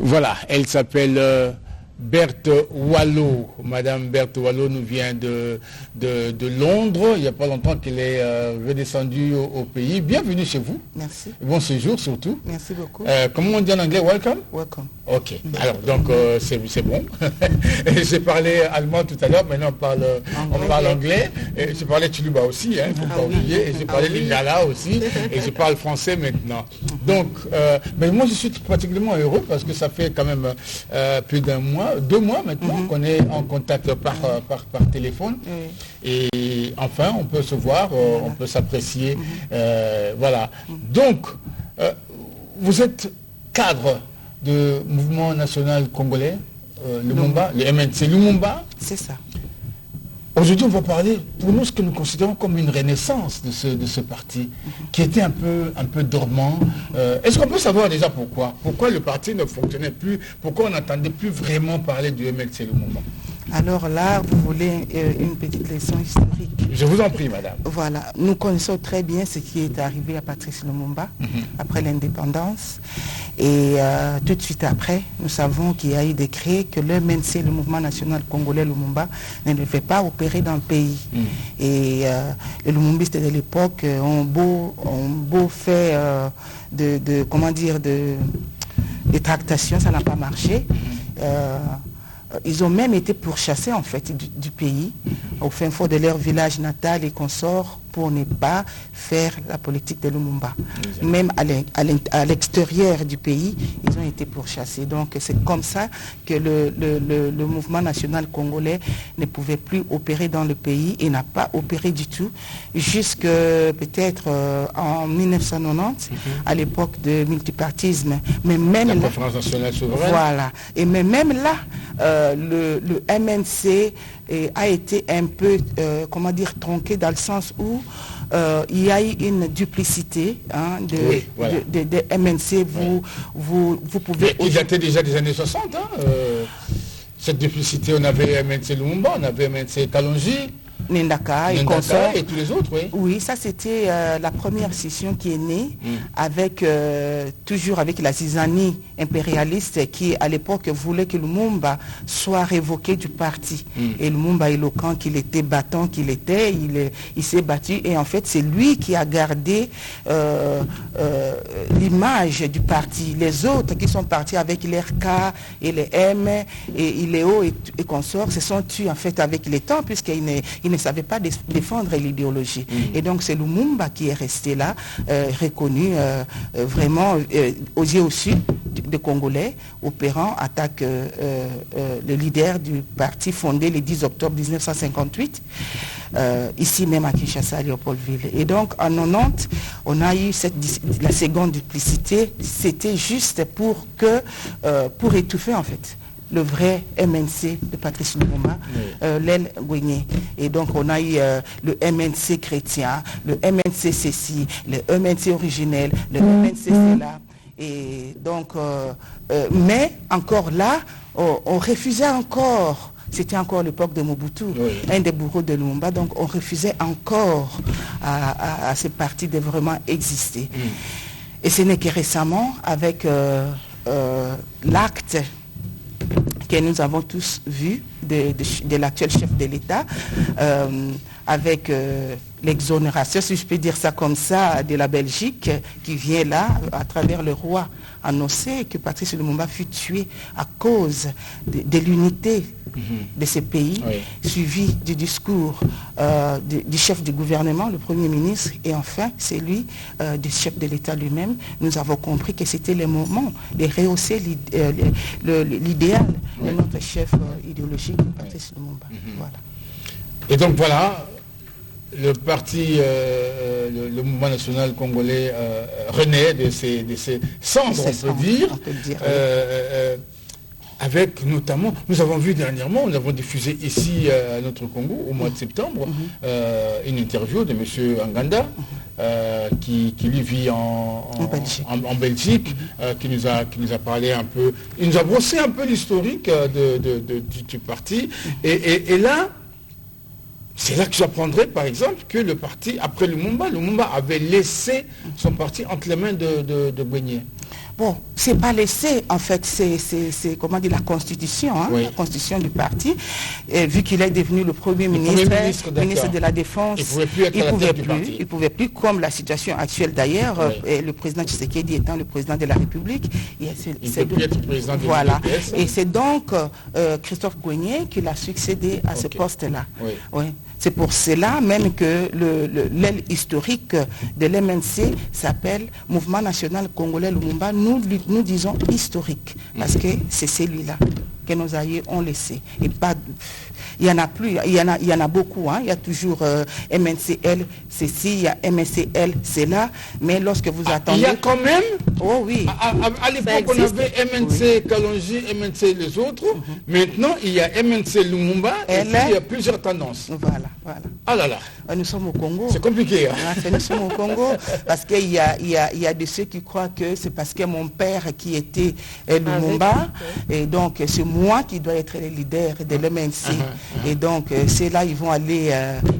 Voilà, elle s'appelle Berthe Wallo. Madame Berthe Wallo nous vient de Londres. Il n'y a pas longtemps qu'elle est redescendue au pays. Bienvenue chez vous. Merci. Bon séjour surtout. Merci beaucoup. Comment on dit en anglais? Welcome? Welcome. Ok. Alors donc c'est bon. J'ai parlé allemand tout à l'heure, maintenant on parle anglais. J'ai parlé Tuluba aussi, il ne faut pas oublier. Et j'ai parlé Lingala aussi. Et je parle français maintenant. Donc, mais moi je suis particulièrement heureux parce que ça fait quand même plus d'un mois, 2 mois maintenant qu'on est en contact par téléphone. Et enfin on peut se voir, on peut s'apprécier. Voilà. Donc, vous êtes cadre du mouvement national congolais, Lumumba, le MNC Lumumba. C'est ça. Aujourd'hui, on va parler, pour nous, ce que nous considérons comme une renaissance de ce parti, qui était un peu dormant. Est-ce qu'on peut savoir déjà pourquoi? Pourquoi le parti ne fonctionnait plus? Pourquoi on n'entendait plus vraiment parler du MNC Lumumba? Alors là, vous voulez une petite leçon historique? Je vous en prie, madame. Voilà, nous connaissons très bien ce qui est arrivé à Patrice Lumumba après l'indépendance. Et tout de suite après, nous savons qu'il y a eu décret que le MNC, le mouvement national congolais Lumumba, ne devait pas opérer dans le pays. Et les Lumumbistes de l'époque ont beau faire de tractations, ça n'a pas marché. Ils ont même été pourchassés en fait du pays, au fin fond de leur village natal et consorts, pour ne pas faire la politique de Lumumba. Même à l'extérieur du pays, ils ont été pourchassés. Donc c'est comme ça que le mouvement national congolais ne pouvait plus opérer dans le pays et n'a pas opéré du tout jusque peut-être en 1990, à l'époque de multipartisme. Mais même la là, conférence nationale souveraine. Voilà. Et mais même là, le MNC a été un peu, tronqué dans le sens où il y a eu une duplicité de MNC. Vous pouvez... Mais qui datait déjà des années 60. Cette duplicité, on avait MNC Lumumba, on avait MNC Kalonji, Nendaka et consorts. Et tous les autres, oui. Oui, ça c'était la première scission qui est née avec toujours avec la zizanie impérialiste qui à l'époque voulait que Lumumba soit révoqué du parti. Et Lumumba, éloquent qu'il était, battant qu'il était, il s'est battu et en fait c'est lui qui a gardé l'image du parti. Les autres qui sont partis avec les RK et les M et Iléo et consorts se sont tués en fait avec les temps puisqu'ils ne savaient pas défendre l'idéologie. Et donc c'est Lumumba qui est resté là, reconnu vraiment aux yeux au sud des Congolais, opérant, attaque le leader du parti fondé le 10 octobre 1958, ici même à Kinshasa, à Léopoldville. Et donc en 90, on a eu la seconde duplicité, c'était juste pour étouffer en fait le vrai MNC de Patrice Lumumba, l'aile Gouigné. Et donc on a eu le MNC chrétien, le MNC ceci, le MNC originel, le MNC cela. Et donc, mais encore là, on refusait encore. C'était encore l'époque de Mobutu, un des bourreaux de Lumumba. Donc on refusait encore à ce parti de vraiment exister. Et ce n'est que récemment, avec l'acte que nous avons tous vu de l'actuel chef de l'État, avec l'exonération, si je peux dire ça comme ça, de la Belgique, qui vient là, à travers le roi, annoncer que Patrice Lumumba fut tué à cause de l'unité de ce pays, suivi du discours du chef du gouvernement, le Premier ministre, et enfin celui du chef de l'État lui-même. Nous avons compris que c'était le moment de rehausser l'idéal de notre chef idéologique, Patrice Lumumba. Voilà. Et donc voilà, le parti, le mouvement national congolais renaît de ses cendres, on peut dire. Avec notamment, nous avons vu dernièrement, nous avons diffusé ici à notre Congo, au mois de septembre, une interview de M. Nganda, qui lui vit en Belgique, qui nous a parlé un peu, il nous a brossé un peu l'historique du parti. Et là, c'est là que j'apprendrai, par exemple, que le parti, après Lumumba avait laissé son parti entre les mains de Gouinier. Bon, c'est pas laissé, en fait, c'est comment dire, la constitution, hein, la constitution du parti. Et vu qu'il est devenu le premier ministre de la Défense, il pouvait plus, comme la situation actuelle d'ailleurs, le président Tshisekedi étant le président de la République. Il ne peut plus être président de l'UDPS. Et c'est donc Christophe Gouinier qui l'a succédé à ce poste-là. Oui. C'est pour cela même que l'aile historique de l'MNC s'appelle Mouvement National Congolais Lumumba. Nous disons historique, parce que c'est celui-là que nos aïeux ont laissé. Et pas, il y en a plus, il y en a beaucoup. Hein. Il y a toujours MNCL, ceci, il y a MNCL, c'est là. Mais lorsque vous attendez... Il y a quand même... Oh oui. À l'époque, on avait MNC Kalonji, MNC les autres. Maintenant, il y a MNC Lumumba et puis il y a plusieurs tendances. Voilà. Ah là là. Nous sommes au Congo. C'est compliqué. Hein. Nous sommes au Congo parce qu'il y a de ceux qui croient que c'est parce que mon père qui était Lumumba et donc c'est moi qui dois être le leader de l'MNC. Et donc c'est là ils vont aller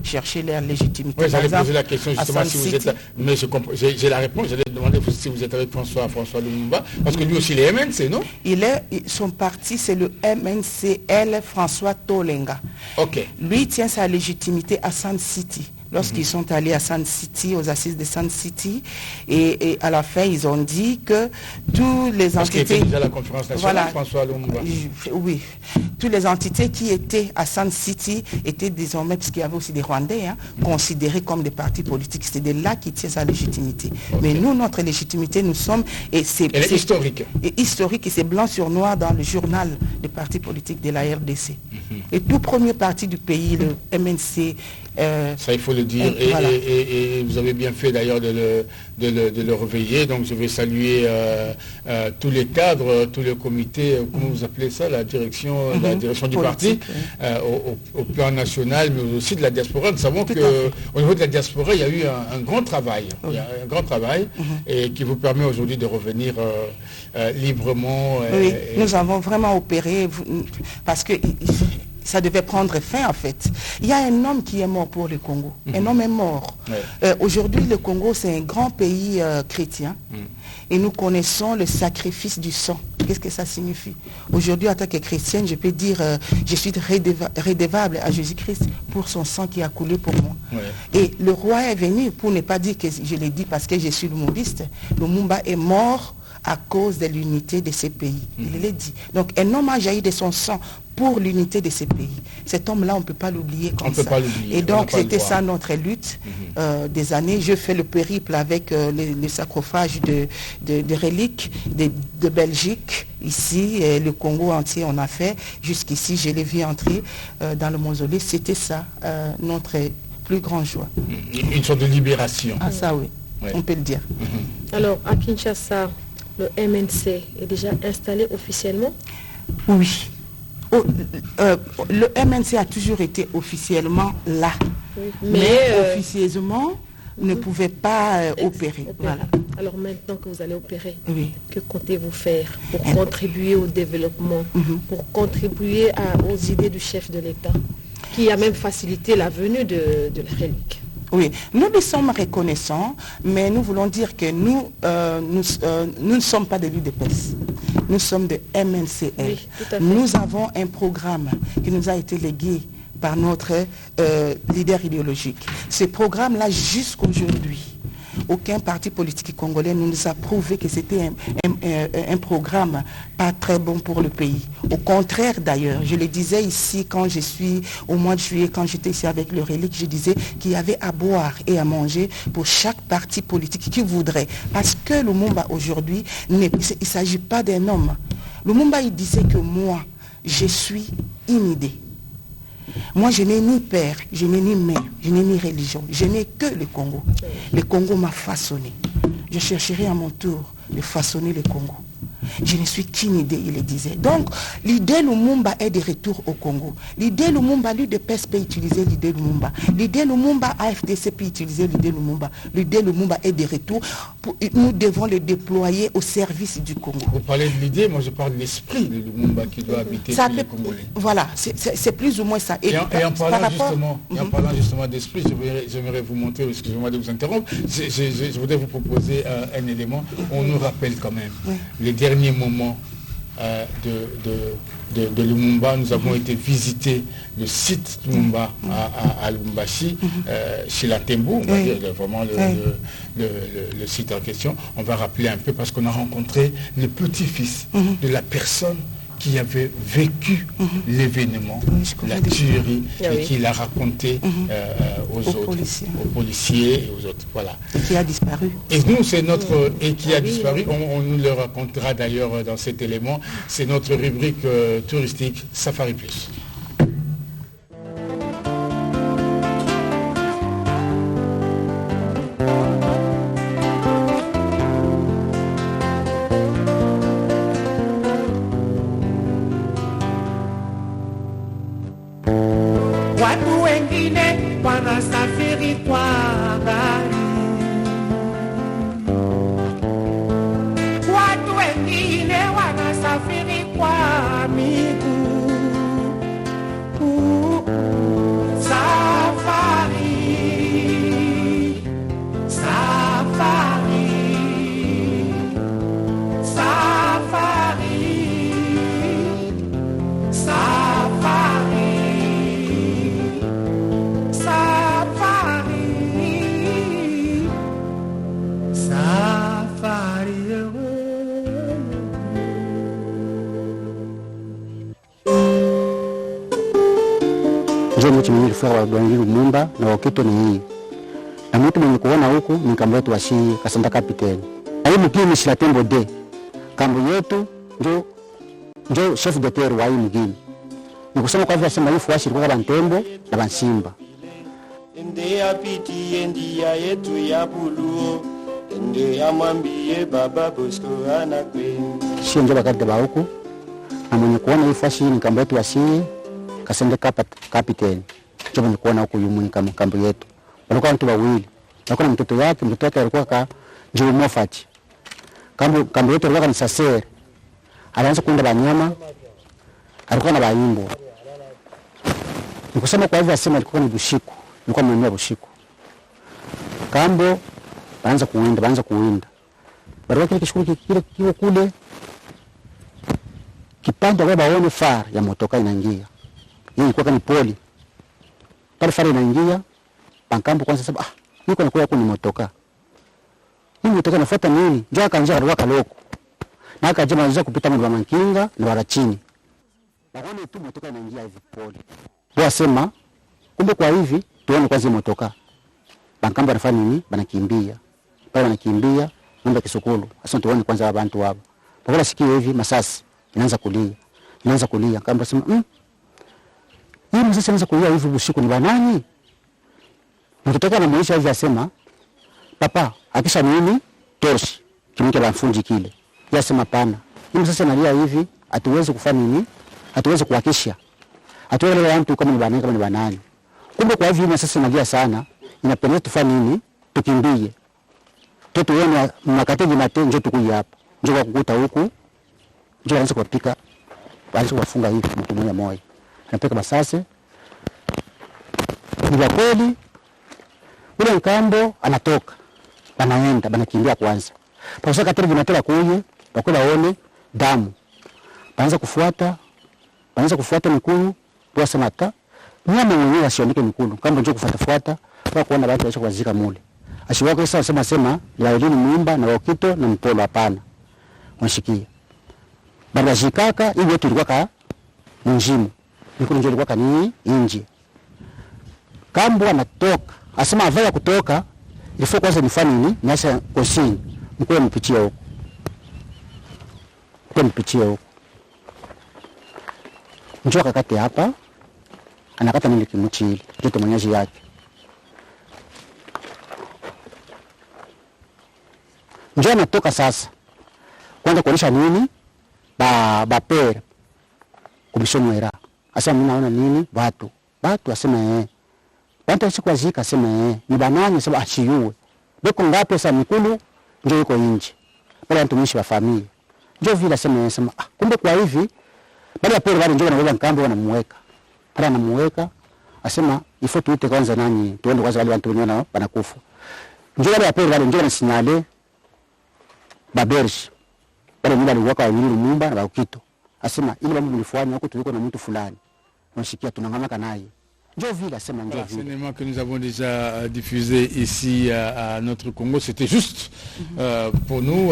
chercher leur légitimité. Oui, j'allais poser la question justement si vous êtes là. Mais j'ai la réponse. J'allais demander si vous êtes avec François Lumumba parce que lui aussi il est MNC, non? Son parti c'est le MNCL François Tolenga. Ok. Lui tient sa légitimité à Sun City. Lorsqu'ils sont allés à Sun City, aux assises de Sun City, et à la fin, ils ont dit que tous les entités... Parce qu'il était déjà à la conférence nationale, François Lumumba. Oui. Toutes les entités qui étaient à Sun City étaient désormais, puisqu'il y avait aussi des Rwandais, considérés comme des partis politiques. C'est de là qu'il tient sa légitimité. Mais nous, notre légitimité, nous sommes... Elle est historique. Historique, et c'est blanc sur noir dans le journal des partis politiques de la RDC. Le tout premier parti du pays, le MNC... ça, il faut le dire. Et vous avez bien fait d'ailleurs de le réveiller. Donc, je vais saluer tous les cadres, tous les comités, comment vous appelez ça, la direction du parti, au plan national, mais aussi de la diaspora. Nous savons qu'au niveau de la diaspora, il y a eu un grand travail. Il y a un grand travail et qui vous permet aujourd'hui de revenir librement. Oui, nous avons vraiment opéré parce que... ça devait prendre fin en fait. Il y a un homme qui est mort pour le Congo. Un homme est mort. Aujourd'hui, le Congo, c'est un grand pays chrétien. Et nous connaissons le sacrifice du sang. Qu'est-ce que ça signifie? Aujourd'hui, en tant que chrétienne, je peux dire, je suis redevable à Jésus-Christ pour son sang qui a coulé pour moi. Et le roi est venu, pour ne pas dire que je l'ai dit parce que je suis lumumbiste. Lumumba est mort à cause de l'unité de ces pays. Il l'a dit. Donc un homme a jailli de son sang pour l'unité de ces pays. Cet homme-là, on ne peut pas l'oublier comme ça. Et donc c'était ça notre lutte des années. Je fais le périple avec le sarcophage de reliques de Belgique. Ici, le Congo entier, on a fait. Jusqu'ici, je l'ai vu entrer dans le mausolée. C'était ça, notre plus grande joie. Une sorte de libération. Ah ça oui, on peut le dire. Alors, à Kinshasa, le MNC est déjà installé officiellement? Oui. Le MNC a toujours été officiellement là. Mais officieusement, ne pouvait pas opérer. Voilà. Alors maintenant que vous allez opérer, que comptez-vous faire pour contribuer au développement, pour contribuer aux idées du chef de l'État, qui a même facilité la venue de la relique? Oui, nous lui sommes reconnaissants, mais nous voulons dire que nous ne sommes pas de l'UDPS. Nous sommes de MNCL. Oui, nous avons un programme qui nous a été légué par notre leader idéologique. Ce programme-là, jusqu'aujourd'hui, aucun parti politique congolais nous a prouvé que c'était un programme pas très bon pour le pays. Au contraire d'ailleurs, je le disais ici quand je suis au mois de juillet, quand j'étais ici avec le relique, je disais qu'il y avait à boire et à manger pour chaque parti politique qui voudrait. Parce que Lumumba aujourd'hui, il ne s'agit pas d'un homme. Lumumba, il disait que moi, je suis une idée. Moi, je n'ai ni père, je n'ai ni mère, je n'ai ni religion. Je n'ai que le Congo. Le Congo m'a façonné. Je chercherai à mon tour de façonner le Congo. Je ne suis qu'une idée, il le disait. Donc, l'idée Lumumba est de retour au Congo. L'idée Lumumba, l'UDPS peut utiliser l'idée Lumumba. L'idée Lumumba, AFDC peut utiliser l'idée Lumumba. L'idée Lumumba est de retour. Nous devons le déployer au service du Congo. Vous parlez de l'idée, moi je parle de l'esprit de Lumumba qui doit habiter tous les Congolais. Voilà, c'est plus ou moins ça. Et en parlant justement d'esprit, j'aimerais vous montrer, excusez-moi de vous interrompre, je voudrais vous proposer un élément. On nous rappelle quand même les derniers moments de Lumumba. Nous avons été visiter le site Lumumba à Lubumbashi, chez la Tembo, on va dire, vraiment le site en question. On va rappeler un peu parce qu'on a rencontré le petit-fils de la personne qui avait vécu l'événement, la tuerie, et qui l'a raconté aux policiers et aux autres. Voilà. Et qui a disparu. Et nous, c'est notre... Et qui a disparu, on nous le racontera d'ailleurs dans cet élément. C'est notre rubrique touristique Safari Plus. Watu wengine wanasafiri kwa gari, watu wengine wanasafiri kwa miguu. Safari, safari, safari, safari. Njoo mtu mwenye alifua wa Bwana Lumumba na wakito ni hii. Na mtu mwenye kuona huku ni kambo yetu washi Kasanda Kapiteni. Na hii mgini si la Tembo D. Kambo yetu njo chef de terre wa hii mgini. Ni kusema kwa hivyo sema hifu washi kwa Bantembo na Bansimba. Ende ya piti endi ya yetu ya buluo. Ende ya mwambie baba Bosco anakweni. Sio njo bakati ba huku. Na mwenye kuona hifu washi ni kambo yetu washi Kasanda Kapiteni. Njo mwenye kuona huku yumu ni kambo yetu. Walikuwa watu wawili. Walikuwa na mtoto wake alikuwa ka Njoo Mofati. Kambo yetu alikuwa ni Sasere. Alianza kuunda banyama. Alikuwa na baimbo. Nikusema kwa hivyo asema alikuwa ni Bushiku. Nilikuwa mwenye Bushiku. Kambo baanza kuwinda. Barua kile kishukuru kile kule kipande kwa baone far ya motoka inaingia. Yeye ilikuwa ni poli. Pale far inaingia, Bankambo kwanza sema niko nakuwa huko ni motoka. Hii motoka nafuata nini? Njoo akaanza barua kaloko. Na akaje anza kupita mwa Mankinga na wala chini. Baone tu motoka inaingia hivi poli. Wasema kumbe kwa hivi tuone kwanza motoka. Bankambo anafanya nini? Banakimbia. Pale wanakimbia ngombe kisukulu. Sasa tuone kwanza abantu wao. Bakala sikia hivi masasi inaanza kulia. Kambo sema hii masasi inaanza kulia hivi Bushiku ni banani? Mtoto na maisha hivi asema papa akisha nini? Torsi. Kimike banfunji kile. Yasema pana. Hii masasi analia hivi hatuwezi kufanya nini? Hatuwezi kuhakisha. Hatuwezi wale watu kama ni banani. Kumbe kwa hivyo masasi analia sana. Inapendeza tufanye nini? Tukimbie. Toto wenu mnakatiji mate njoo tukuja hapa. Njoo kwa kukuta huku. Njoo aanze kupika. Aanze kufunga hivi mtu mmoja. Anapika masasi. Ni kweli. Ule Nkambo anatoka. Banakimbia kwanza. Pasa katiri vinatoka kuje, bakula waone damu. Baanza kufuata mikulu, kwa samata. Nyama mwenyewe asionike mikulu. Kambo njoo kufuata kwa kuona watu waisha kuwazika mule. Ashiwako sasa sema ya Elini Muimba na Wakito na Mpolo hapana. Mshikia. Baba jikaka hiyo tulikuwa ka mjimu. Mikulu njoo ilikuwa kani nje. Kambo anatoka. Asema avaya kutoka ilifua kwanza nifanye nini? Nyasha kosini. Mkwe mpichia huko. Njoo kakati hapa. Anakata nili kimuchili. Joto mwenyeji yake. Njoo anatoka sasa. Kwanza kuonesha nini? bapere kumshono era asema mimi naona nini watu asema watu asikwazika asema ni banani sababu achiue beko ngapi sasa mikulu ndio yuko nje wale watumishi wa familia ndio vile asema kumbe kwa hivi baada ya pere wale ndio wanaweza nkambo wanamuweka pale anamuweka asema ifo tuite kwanza nani tuende kwanza wale watu wenyewe wanakufa ndio wale pere wale ndio wanasinyale baberge wale ndio waliweka wawili Lumumba na Bakito asema ile mambo mlifanya huko tuliko na mtu fulani tunashikia tunangamaka naye ndio vile asema ndio vile. C'est un que nous avons déjà diffusé ici à notre Congo, c'était juste pour nous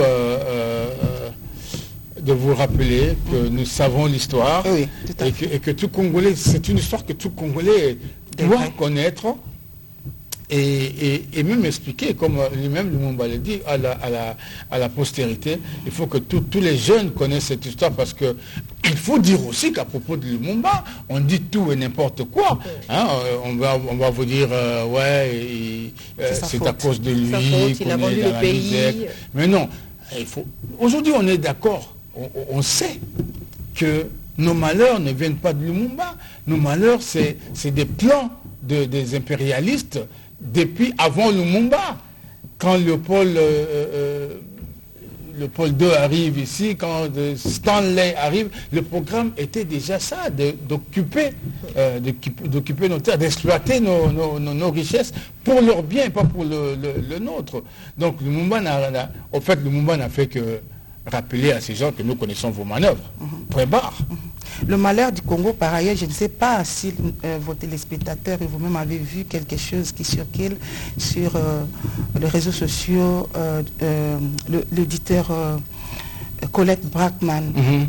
de vous rappeler que nous savons l'histoire et que tout Congolais, c'est une histoire que tout Congolais doit connaître et même expliquer, comme lui-même Lumumba le dit, à la postérité. Il faut que tous les jeunes connaissent cette histoire parce que il faut dire aussi qu'à propos de Lumumba, on dit tout et n'importe quoi. Hein, on va vous dire, c'est à cause de lui qu'on est dans la misère. Mais non, aujourd'hui on est d'accord, on sait que nos malheurs ne viennent pas de Lumumba. Nos malheurs, c'est des plans des impérialistes depuis avant Lumumba. Quand Léopold II arrive ici, quand Stanley arrive, le programme était déjà ça, d'occuper nos terres, d'exploiter nos richesses pour leur bien et pas pour le nôtre. Donc Lumumba n'a fait que rappeler à ces gens que nous connaissons vos manœuvres. Point barre. Le malheur du Congo, par ailleurs, je ne sais pas si vos téléspectateurs et vous-même avez vu quelque chose qui circule sur les réseaux sociaux. L'éditeur Colette Brackman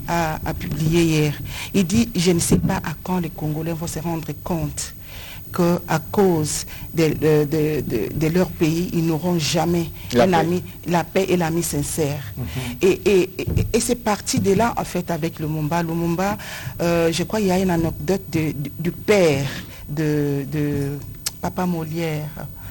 a publié hier. Il dit, je ne sais pas à quand les Congolais vont se rendre compte qu'à cause de leur pays, ils n'auront jamais la paix et l'ami sincère. Et c'est parti de là, en fait, avec Lumumba. Lumumba, je crois qu'il y a une anecdote du père de Papa Molière,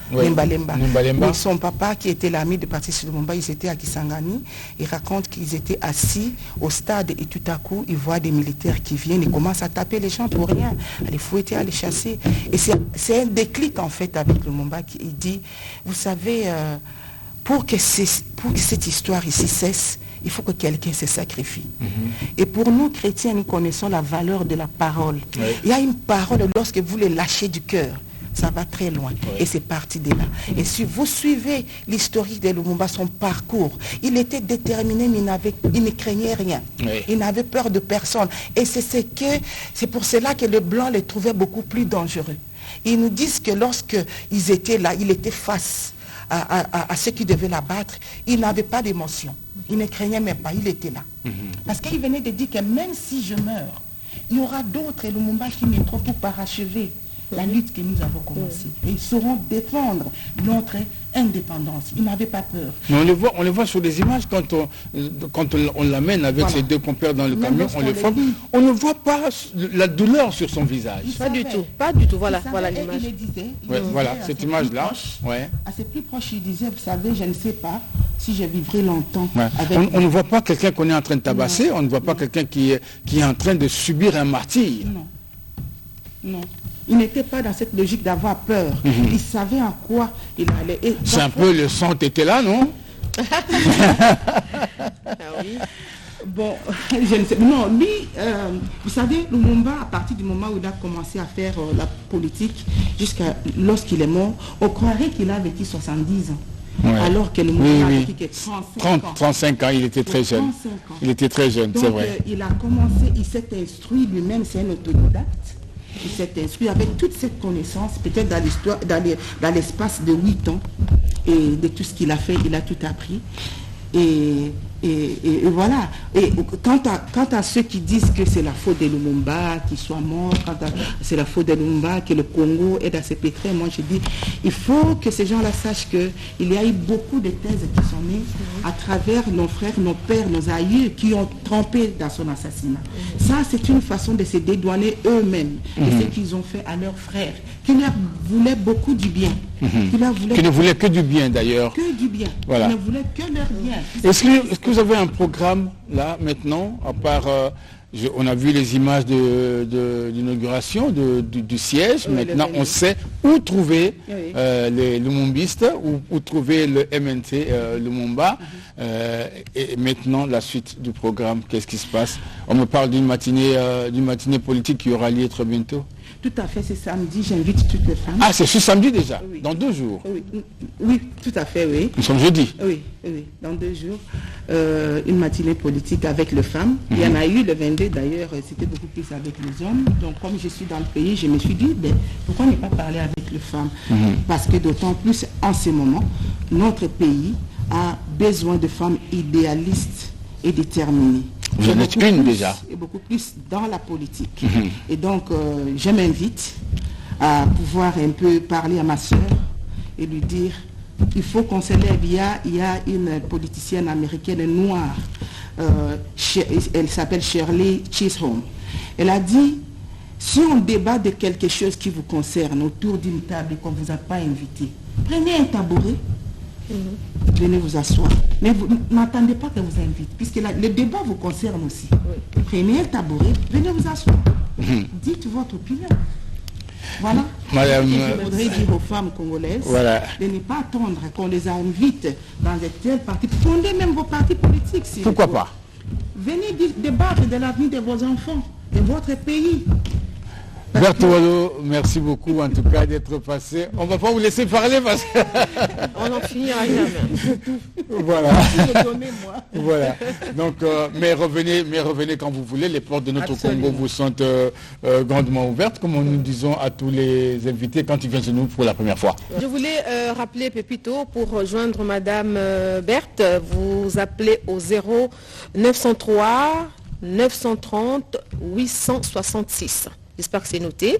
Nimbalemba. Oui, son papa, qui était l'ami de Patrice Lumumba, ils étaient à Kisangani. Il raconte qu'ils étaient assis au stade et tout à coup, ils voient des militaires qui viennent et commencent à taper les gens pour rien, à les fouetter, à les chasser. Et c'est un déclic, en fait, avec Lumumba qui dit, vous savez, pour que cette histoire ici cesse, il faut que quelqu'un se sacrifie. Et pour nous, chrétiens, nous connaissons la valeur de la parole. Il y a une parole, lorsque vous les lâchez du cœur, ça va très loin. Et c'est parti de là. Et si vous suivez l'historique de Lumumba, son parcours, il était déterminé, mais il ne craignait rien. Il n'avait peur de personne. Et c'est pour cela que les Blancs les trouvaient beaucoup plus dangereux. Ils nous disent que lorsqu'ils étaient là, il était face à ceux qui devaient l'abattre, il n'avait pas d'émotion. Il ne craignait même pas, il était là. Parce qu'il venait de dire que même si je meurs, il y aura d'autres Lumumba qui mettront pour parachever la lutte que nous avons commencée. Et ils sauront défendre notre indépendance. Ils n'avaient pas peur. Mais on les voit sur les images quand on l'amène avec ses deux compères dans le camion, on ne voit pas la douleur sur son visage. Pas du tout. Voilà l'image. Voilà cette image-là. À ses plus proches, il disait, vous savez, je ne sais pas si je vivrai longtemps. On ne voit pas quelqu'un qu'on est en train de tabasser, on ne voit pas quelqu'un qui est en train de subir un martyre. Non. Il n'était pas dans cette logique d'avoir peur. Il savait en quoi il allait. C'est un peu le sang était là, non? Bon, je ne sais. Non, lui, vous savez, Lumumba, à partir du moment où il a commencé à faire la politique, jusqu'à lorsqu'il est mort, on croirait qu'il a vécu 70 ans. Alors que Lumumba a vécu 35 ans, il était très jeune. Il était très jeune, c'est vrai. Il a commencé, il s'est instruit lui-même, c'est un autodidacte. Il s'est instruit avec toute cette connaissance, peut-être dans l'espace de 8 ans, et de tout ce qu'il a fait, il a tout appris. Et voilà. Et quant à ceux qui disent que c'est la faute de Lumumba qu'il soit mort, c'est la faute de Lumumba que le Congo est dans ses pétrés, moi je dis, il faut que ces gens-là sachent qu'il y a eu beaucoup de thèses qui sont nées à travers nos frères, nos pères, nos aïeux qui ont trempé dans son assassinat. Ça, c'est une façon de se dédouaner eux-mêmes de ce qu'ils ont fait à leurs frères, qui leur voulaient beaucoup du bien. Qui ne voulaient que du bien d'ailleurs. Que du bien. Voilà. Qui ne voulaient que leur bien. Est-ce que vous avez un programme là maintenant, à part, on a vu les images d'inauguration du siège, maintenant on sait où trouver les Lumumbistes, où trouver le MNT Lumumba, et maintenant la suite du programme, qu'est-ce qui se passe? On me parle d'une matinée politique qui aura lieu très bientôt. Tout à fait, c'est samedi, j'invite toutes les femmes. Ah, c'est ce samedi déjà, dans 2 jours. Oui, tout à fait, oui. Nous sommes jeudi. Oui, dans 2 jours. Une matinée politique avec les femmes. Il y en a eu le 22 d'ailleurs, c'était beaucoup plus avec les hommes. Donc comme je suis dans le pays, je me suis dit, pourquoi ne pas parler avec les femmes? Parce que d'autant plus en ce moment, notre pays a besoin de femmes idéalistes et déterminées. Vous en êtes une déjà. Et beaucoup plus dans la politique. Et donc, je m'invite à pouvoir un peu parler à ma soeur et lui dire, il faut qu'on se lève. Il y a une politicienne américaine noire, elle s'appelle Shirley Chisholm. Elle a dit, si on débat de quelque chose qui vous concerne autour d'une table et qu'on ne vous a pas invité, prenez un tabouret. Venez vous asseoir. Mais vous n'attendez pas que vous invite, puisque le débat vous concerne aussi. Prenez un tabouret, venez vous asseoir. Dites votre opinion. Voilà. Madame, je voudrais dire aux femmes congolaises de ne pas attendre qu'on les invite dans un tel parti. Fondez même vos partis politiques. Pourquoi pas? Venez débattre de l'avenir de vos enfants, de votre pays. Bertolo, merci beaucoup en tout cas d'être passé. On ne va pas vous laisser parler parce que... On n'en finira jamais. Voilà. Voilà. Donc, mais revenez quand vous voulez. Les portes de notre Congo vous sont grandement ouvertes, comme nous disons à tous les invités quand ils viennent chez nous pour la première fois. Je voulais rappeler Pépito, pour rejoindre Madame Berthe, vous appelez au 0903 930 866. J'espère que c'est noté.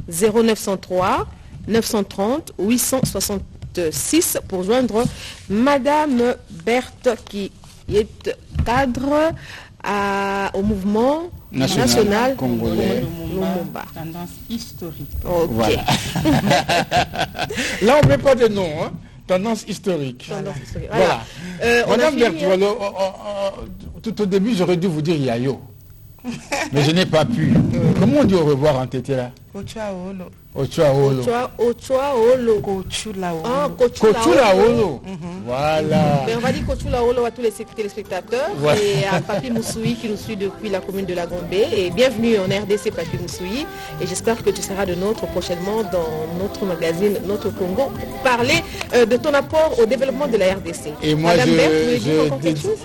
0903 930 866 pour joindre Madame Berthe qui est cadre au mouvement national congolais Lumumba. Tendance historique. Okay. Voilà. Là, on ne met pas de nom. Hein. Tendance historique. Tendance historique. Voilà. Madame Berthe, tout au début, j'aurais dû vous dire Yayo. Mais je n'ai pas pu. Comment on dit au revoir en tété là? Kochuaolo. Ochuaolo. Ochuaolo. Kochulaolo. Voilà. Mais on va dire Kochulaolo à tous les téléspectateurs et à Papi Moussoui qui nous suit depuis la commune de la Gombe. Et bienvenue en RDC Papi Moussoui. Et j'espère que tu seras de nôtre prochainement dans notre magazine Notre Congo pour parler de ton apport au développement de la RDC. Et moi, Madame Berthe, vous voulez dire encore quelque chose?